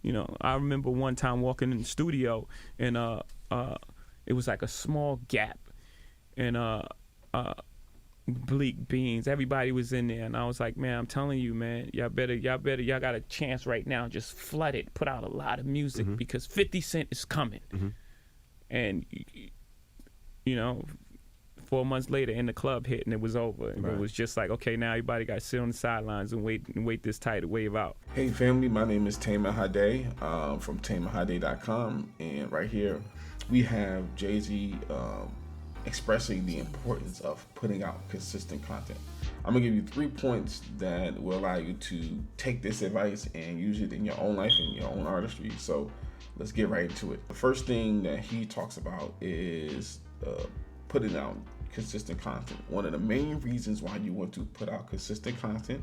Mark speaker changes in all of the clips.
Speaker 1: I remember one time walking in the studio and it was like a small gap and bleak beans. Everybody was in there, and I was like, man, I'm telling you, man, y'all got a chance right now. Just flood it, put out a lot of music because 50 Cent is coming. And 4 months later, and the club hit, and it was over. And it was just like, okay, now everybody got to sit on the sidelines and wait this tidal wave out.
Speaker 2: Hey family, my name is Tamen Hade from TamenHade.com, and right here we have Jay-Z expressing the importance of putting out consistent content. I'm gonna give you 3 points that will allow you to take this advice and use it in your own life and your own artistry. So let's get right into it. The first thing that he talks about is putting out consistent content. One of the main reasons why you want to put out consistent content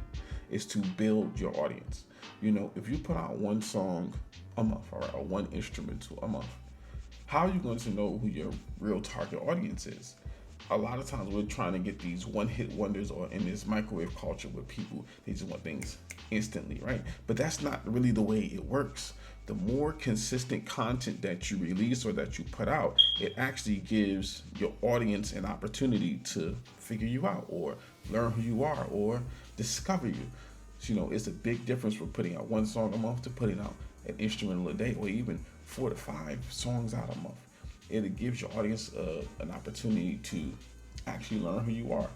Speaker 2: is to build your audience. If you put out one song a month, or one instrumental a month, how are you going to know who your real target audience is? A lot of times we're trying to get these one-hit wonders, or in this microwave culture where people, they just want things instantly, right? But that's not really the way it works. The more consistent content that you release or that you put out, it actually gives your audience an opportunity to figure you out or learn who you are or discover you. So, it's a big difference from putting out one song a month to putting out an instrumental a day, or even 4 to 5 songs out a month. It gives your audience an opportunity to actually learn who you are,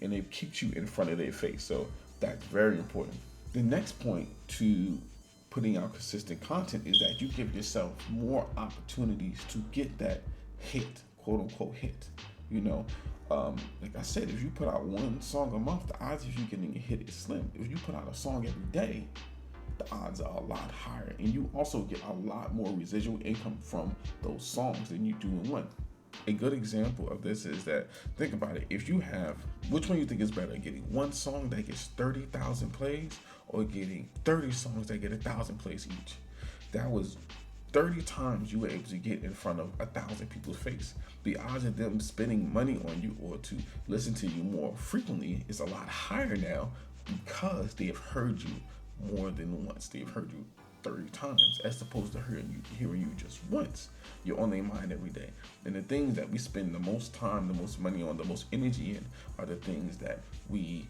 Speaker 2: and it keeps you in front of their face. So that's very important. The next point to putting out consistent content is that you give yourself more opportunities to get that hit, quote unquote hit. Like I said, if you put out one song a month, the odds of you getting a hit is slim. If you put out a song every day, the odds are a lot higher, and you also get a lot more residual income from those songs than you do in one. A good example of this is that, think about it, if you have, which one you think is better, getting one song that gets 30,000 plays or getting 30 songs that get 1,000 plays each? That was 30 times you were able to get in front of 1,000 people's face. The odds of them spending money on you or to listen to you more frequently is a lot higher now, because they have heard you more than once. They've heard you 30 times as opposed to hearing you just once. You're on their mind every day. And the things that we spend the most time, the most money on, the most energy in are the things that we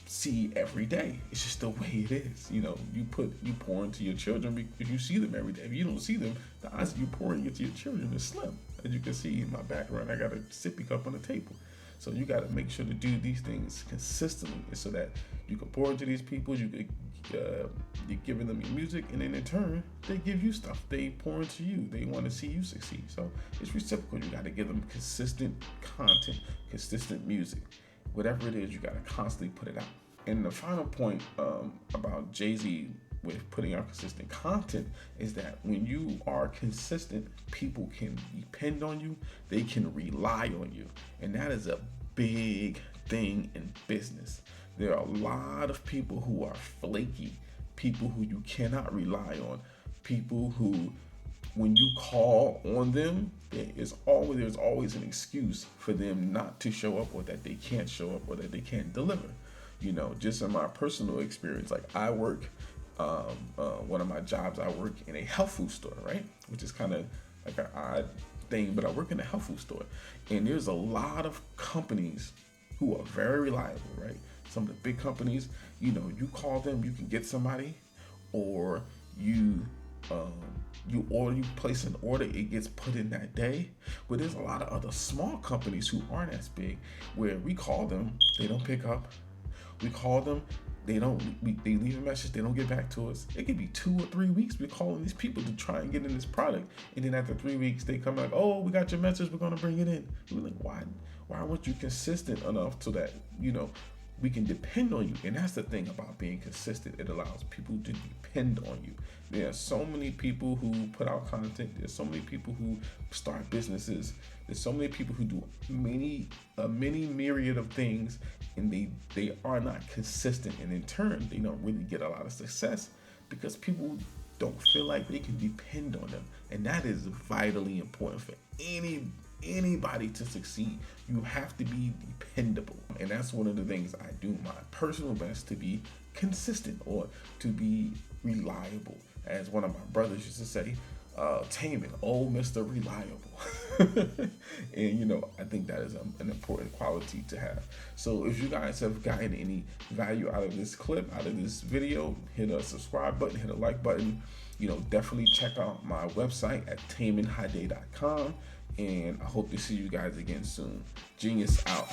Speaker 2: see every day. It's just the way it is. You pour into your children because you see them every day. If you don't see them, the odds of you pouring into your children is slim. As you can see in my background, I got a sippy cup on the table. So you got to make sure to do these things consistently, so that you can pour into these people. You're giving them your music, and then in turn, they give you stuff. They pour into you. They want to see you succeed. So it's reciprocal. You got to give them consistent content, consistent music. Whatever it is, you got to constantly put it out. And the final point about Jay-Z with putting out consistent content is that when you are consistent, people can depend on you. They can rely on you. And that is a big thing in business. There are a lot of people who are flaky, people who you cannot rely on, people who, when you call on them, there's always an excuse for them not to show up, or that they can't show up, or that they can't deliver. Just in my personal experience, like I work, one of my jobs, I work in a health food store, right? Which is kind of like an odd thing, but I work in a health food store, and there's a lot of companies who are very reliable, right? Some of the big companies, you call them, you can get somebody, or you place an order, it gets put in that day. But there's a lot of other small companies who aren't as big, where we call them, they don't pick up. We call them, they leave a message, they don't get back to us. It could be 2 or 3 weeks we're calling these people to try and get in this product, and then after 3 weeks they come back, oh, we got your message, we're gonna bring it in. We're like, why weren't you consistent enough so that we can depend on you? And that's the thing about being consistent. It allows people to depend on you. There are so many people who put out content. There's so many people who start businesses. There's so many people who do many myriad of things, and they are not consistent. And in turn, they don't really get a lot of success because people don't feel like they can depend on them. And that is vitally important for anybody to succeed, you have to be dependable. And that's one of the things I do my personal best to be consistent, or to be reliable. As one of my brothers used to say, Tamen, old Mr. Reliable. And I think that is an important quality to have. So if you guys have gotten any value out of this clip, out of this video, hit a subscribe button, hit a like button. Definitely check out my website at tamenhade.com, and I hope to see you guys again soon. Genius out.